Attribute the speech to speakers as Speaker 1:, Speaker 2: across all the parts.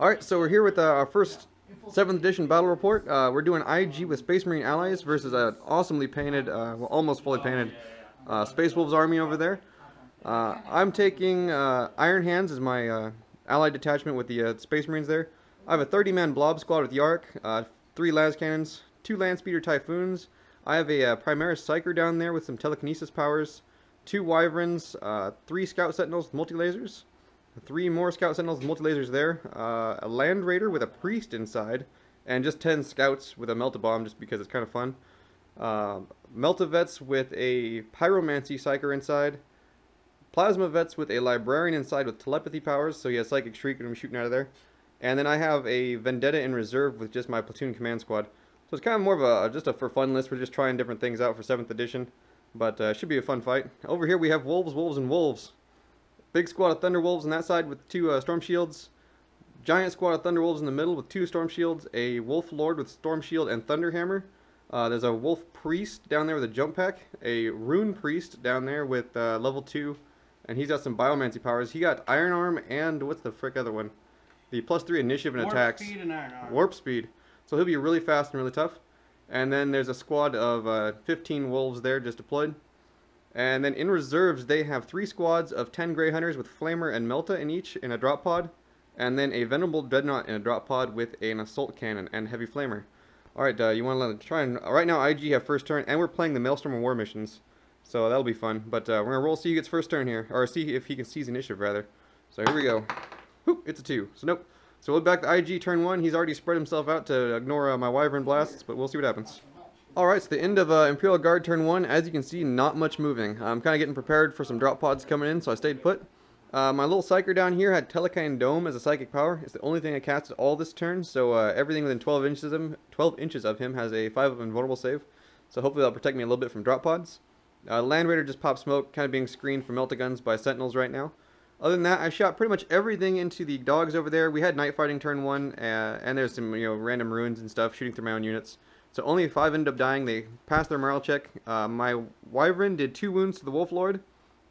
Speaker 1: Alright, so we're here with our first 7th edition battle report. We're doing IG with Space Marine allies versus an awesomely painted, well, almost fully painted Space Wolves army over there. I'm taking Iron Hands as my allied detachment with the Space Marines there. I have a 30-man blob squad with Yark, 3 las cannons, 2 land speeder typhoons. I have a Primaris Psyker down there with some telekinesis powers, 2 wyverns, 3 scout sentinels with multi-lasers, 3 more scout sentinels with multi-lasers there, a land raider with a priest inside, and just 10 scouts with a melt-a-bomb just because it's kind of fun. Melt-a-vets with a pyromancy psyker inside, plasma vets with a librarian inside with telepathy powers, so he has psychic shriek and I'm shooting out of there. And then I have a vendetta in reserve with just my platoon command squad. So it's kind of more of a just a for fun list. We're just trying different things out for 7th edition, but it should be a fun fight. Over here we have wolves, wolves, and wolves. Big squad of Thunder Wolves on that side with 2 Storm Shields. Giant squad of Thunder Wolves in the middle with 2 Storm Shields. A Wolf Lord with Storm Shield and Thunder Hammer. There's a Wolf Priest down there with a Jump Pack. A Rune Priest down there with level 2. And he's got some Biomancy powers. He got Iron Arm and what's the frick other one? The +3 initiative and attacks.
Speaker 2: Warp Speed and Iron Arm.
Speaker 1: Warp Speed. So he'll be really fast and really tough. And then there's a squad of 15 Wolves there just deployed. And then in reserves, they have 3 squads of 10 Grey Hunters with Flamer and Melta in each in a drop pod. And then a Venerable Dreadnought in a drop pod with an Assault Cannon and Heavy Flamer. Alright, you want to try and... right now, IG have first turn, and we're playing the Maelstrom of War missions. So that'll be fun. But we're going to roll see who gets first turn here. Or see if he can seize initiative, rather. So here we go. Whoop, it's a 2. So nope. So we'll back to IG turn 1. He's already spread himself out to ignore my Wyvern blasts, but we'll see what happens. Alright, so the end of Imperial Guard turn 1, as you can see, not much moving. I'm kind of getting prepared for some drop pods coming in, so I stayed put. My little Psyker down here had Telekine Dome as a psychic power. It's the only thing I casted all this turn, so everything within 12 inches of him has a 5-up invulnerable save. So hopefully that'll protect me a little bit from drop pods. Land Raider just popped smoke, kind of being screened from Melta-Guns by Sentinels right now. Other than that, I shot pretty much everything into the dogs over there. We had night fighting turn 1, and there's some random ruins and stuff shooting through my own units. So only 5 ended up dying. They passed their morale check. My Wyvern did 2 wounds to the Wolf Lord,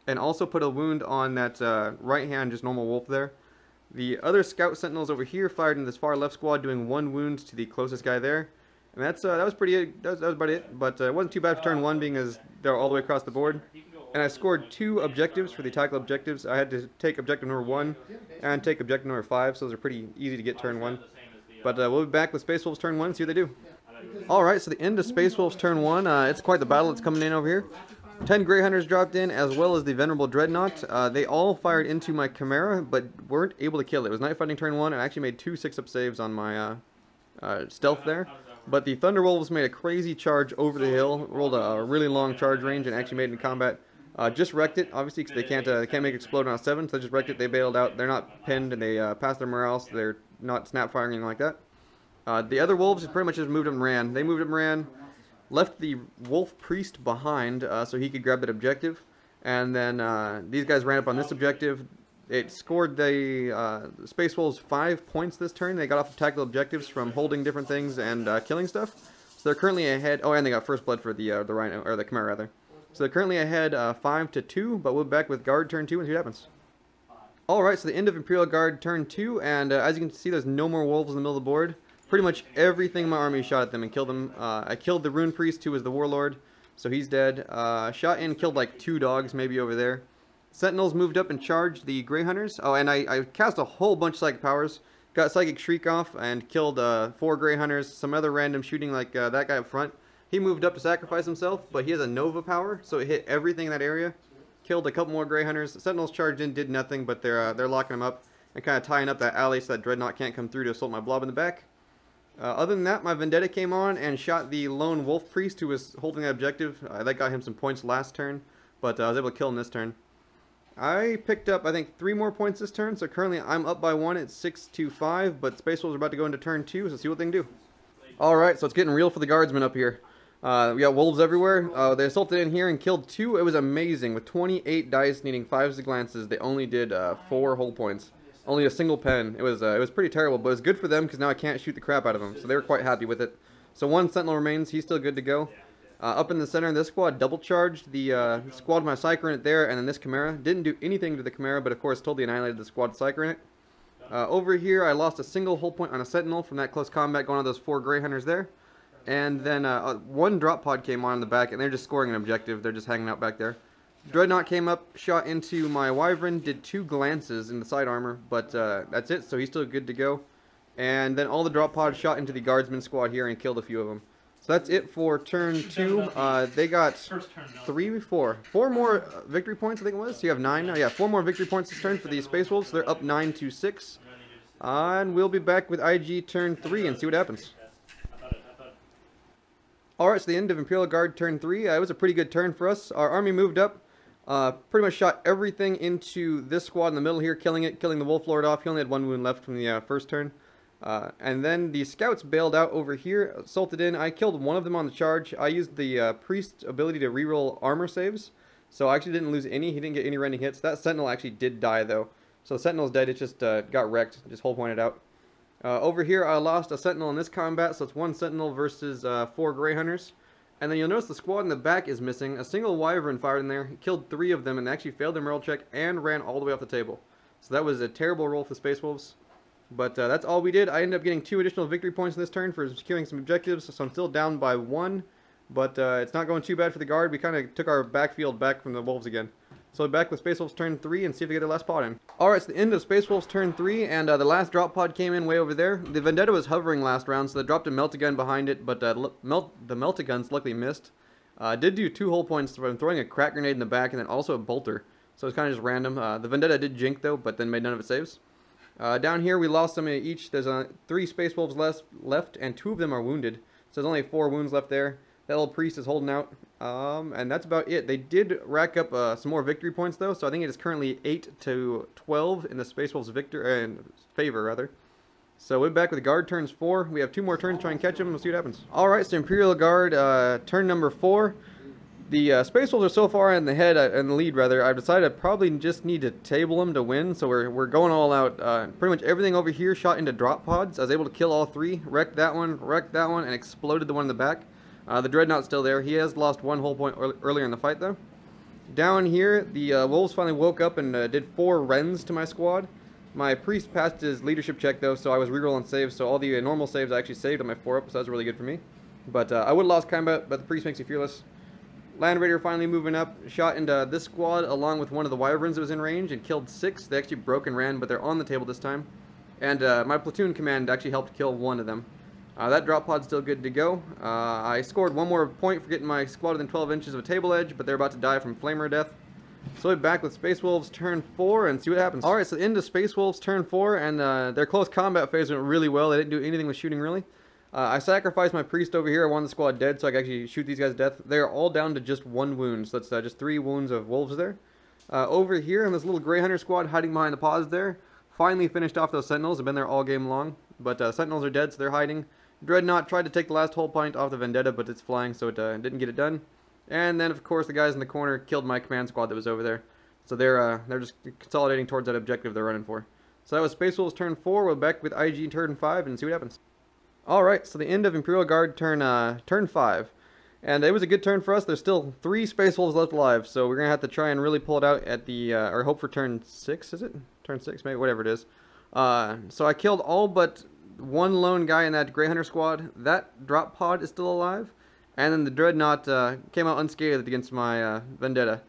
Speaker 1: and also put a wound on that right hand, just normal wolf there. The other Scout Sentinels over here fired in this far left squad, doing 1 wound to the closest guy there. And that was pretty. That was about it. But it wasn't too bad for turn 1, being as they're all the way across the board. And I scored 2 objectives for the tactical objectives. I had to take objective number 1 and take objective number 5, so those are pretty easy to get turn 1. But we'll be back with Space Wolves turn 1 and see what they do. Alright, so the end of Space Wolves turn 1, it's quite the battle that's coming in over here. 10 Grey Hunters dropped in, as well as the Venerable Dreadnought. They all fired into my Chimera, but weren't able to kill it. It was night fighting turn 1, and I actually made 2 6-up saves on my stealth there. But the Thunder Wolves made a crazy charge over the hill, rolled a really long charge range, and actually made it in combat. Just wrecked it, obviously, because they can't make it explode on a 7, so they just wrecked it. They bailed out. They're not pinned, and they passed their morale, so they're not snap firing or anything like that. The other wolves pretty much just moved up and ran. They moved up and ran, left the Wolf Priest behind so he could grab that objective. And then these guys ran up on this objective. It scored the Space Wolves 5 points this turn. They got off the tactical objectives from holding different things and killing stuff. So they're currently ahead. Oh, and they got first blood for the Rhino, or the Chimera rather. So they're currently ahead 5-2, but we'll be back with Guard turn 2 and see what happens. Alright, so the end of Imperial Guard turn 2, and as you can see, there's no more wolves in the middle of the board. Pretty much everything in my army shot at them and killed them. I killed the Rune Priest, who was the Warlord, so he's dead. Shot and killed like 2 dogs maybe over there. Sentinels moved up and charged the Grey Hunters. Oh, and I cast a whole bunch of psychic powers. Got Psychic Shriek off and killed 4 Grey Hunters. Some other random shooting like that guy up front. He moved up to sacrifice himself, but he has a Nova power, so it hit everything in that area. Killed a couple more Grey Hunters. Sentinels charged in, did nothing, but they're locking them up and kind of tying up that alley so that Dreadnought can't come through to assault my blob in the back. Other than that, my Vendetta came on and shot the lone Wolf Priest who was holding that objective. That got him some points last turn, but I was able to kill him this turn. I picked up, I think, 3 more points this turn, so currently I'm up by 1 at 6-5, but Space Wolves are about to go into turn 2, so see what they can do. Alright, so it's getting real for the Guardsmen up here. We got wolves everywhere. They assaulted in here and killed 2. It was amazing. With 28 dice needing 5 glances, they only did 4 hull points. Only a single pen. It was pretty terrible, but it was good for them because now I can't shoot the crap out of them. So they were quite happy with it. So 1 Sentinel remains. He's still good to go. Up in the center, this squad double charged the squad with my Psyker in it there, and then this Chimera. Didn't do anything to the Chimera, but of course totally annihilated the squad Psyker in it. Over here, I lost a single hull point on a sentinel from that close combat going on those 4 Grey Hunters there. And then one drop pod came on in the back, and they're just scoring an objective. They're just hanging out back there. Dreadnought came up, shot into my Wyvern, did 2 glances in the side armor, but that's it, so he's still good to go. And then all the drop pods shot into the guardsman squad here and killed a few of them. So that's it for turn 2. They got 4 more victory points, I think it was. So you have 9 now. Yeah, 4 more victory points this turn for the Space Wolves. So they're up 9-6. And we'll be back with IG turn 3 and see what happens. Alright, so the end of Imperial Guard turn 3. It was a pretty good turn for us. Our army moved up. Pretty much shot everything into this squad in the middle here, killing the Wolf Lord off. He only had 1 wound left from the first turn. And then the scouts bailed out over here, assaulted in. I killed one of them on the charge. I used the priest's ability to reroll armor saves, so I actually didn't lose any. He didn't get any rending hits. That sentinel actually did die though, so the sentinel's dead. It just got wrecked. Just hull pointed out. Over here, I lost a sentinel in this combat, so it's 1 sentinel versus 4 Grey Hunters. And then you'll notice the squad in the back is missing. A single Wyvern fired in there. He killed 3 of them and actually failed their morale check and ran all the way off the table. So that was a terrible roll for the Space Wolves. But that's all we did. I ended up getting 2 additional victory points in this turn for securing some objectives, so I'm still down by 1. But it's not going too bad for the Guard. We kind of took our backfield back from the Wolves again. So we're back with Space Wolves turn 3 and see if we get the last pod in. Alright, it's the end of Space Wolves turn 3, and the last drop pod came in way over there. The Vendetta was hovering last round, so they dropped a Melt-A-Gun behind it, but the Melt-A-Guns luckily missed. Did do 2 hull points from throwing a crack grenade in the back and then also a bolter. So it's kind of just random. The Vendetta did jink though, but then made none of its saves. Down here we lost some each. There's 3 Space Wolves left, and 2 of them are wounded. So there's only 4 wounds left there. That little priest is holding out. And that's about it. They did rack up some more victory points though, so I think it is currently 8-12 in the Space Wolves' favor rather. So we're back with Guard turns 4. We have 2 more turns to try and catch them. We'll see what happens. Alright, so Imperial Guard turn number 4. The Space Wolves are so far in the lead rather. I've decided I probably just need to table them to win, so we're going all out. Pretty much everything over here shot into drop pods. I was able to kill all 3, wrecked that one, and exploded the one in the back. The Dreadnought's still there. He has lost 1 hull point earlier in the fight though. Down here, the Wolves finally woke up and did 4 Rens to my squad. My priest passed his leadership check though, so I was rerolling saves, so all the normal saves I actually saved on my 4-up, so that's really good for me. But I would have lost combat, but the priest makes me fearless. Land Raider finally moving up, shot into this squad along with one of the Wyverns that was in range and killed 6. They actually broke and ran, but they're on the table this time. And my platoon command actually helped kill 1 of them. That drop pod's still good to go. I scored 1 more point for getting my squad within 12 inches of a table edge, but they're about to die from flamer death. So we're back with Space Wolves turn 4 and see what happens. Alright, so into Space Wolves turn 4, and their close combat phase went really well. They didn't do anything with shooting really. I sacrificed my priest over here. I wanted the squad dead so I could actually shoot these guys to death. They're all down to just 1 wound, so that's just 3 wounds of wolves there. Over here in this little Grey Hunter squad hiding behind the pods there, finally finished off those Sentinels. They've been there all game long, but Sentinels are dead, so they're hiding. Dreadnought tried to take the last hull point off the Vendetta, but it's flying, so it didn't get it done. And then, of course, the guys in the corner killed my command squad that was over there. So they're just consolidating towards that objective they're running for. So that was Space Wolves turn 4. We'll back with IG turn 5 and see what happens. Alright, so the end of Imperial Guard turn 5. And it was a good turn for us. There's still 3 Space Wolves left alive, so we're going to have to try and really pull it out at the, or hope for turn 6, is it? Turn 6, maybe, whatever it is. So I killed all but 1 lone guy in that Grey Hunter squad. That drop pod is still alive. And then the Dreadnought came out unscathed against my Vendetta.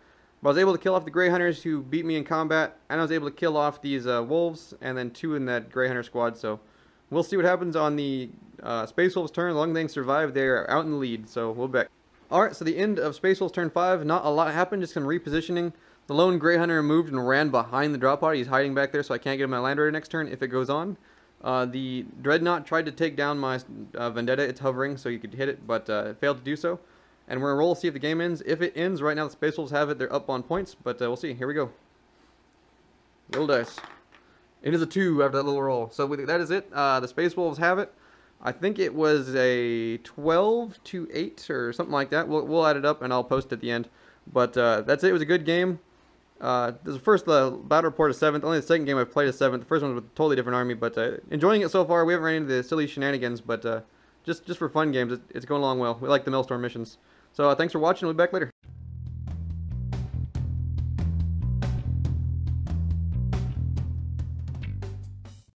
Speaker 1: But I was able to kill off the Grey Hunters who beat me in combat, and I was able to kill off these Wolves, and then 2 in that Grey Hunter squad, so we'll see what happens on the Space Wolves turn. As long as they survive, they're out in the lead, so we'll back. Alright, so the end of Space Wolves turn 5, not a lot happened, just some repositioning. The lone Grey Hunter moved and ran behind the drop pod. He's hiding back there, so I can't get him my Land Raider next turn if it goes on. The Dreadnought tried to take down my Vendetta. It's hovering, so you could hit it, but it failed to do so. And we're going to roll, see if the game ends. If it ends, right now the Space Wolves have it. They're up on points, but we'll see. Here we go. Roll dice. It is a 2 after that little roll. So that is it. The Space Wolves have it. I think it was a 12-8 or something like that. We'll add it up, and I'll post it at the end. But that's it. It was a good game. This is the first battle report of 7th. Only the second game I've played is 7th. The first one was with a totally different army, but enjoying it so far. We haven't ran into the silly shenanigans, but just for fun games, it's going along well. We like the Maelstrom missions. So thanks for watching. We'll be back later.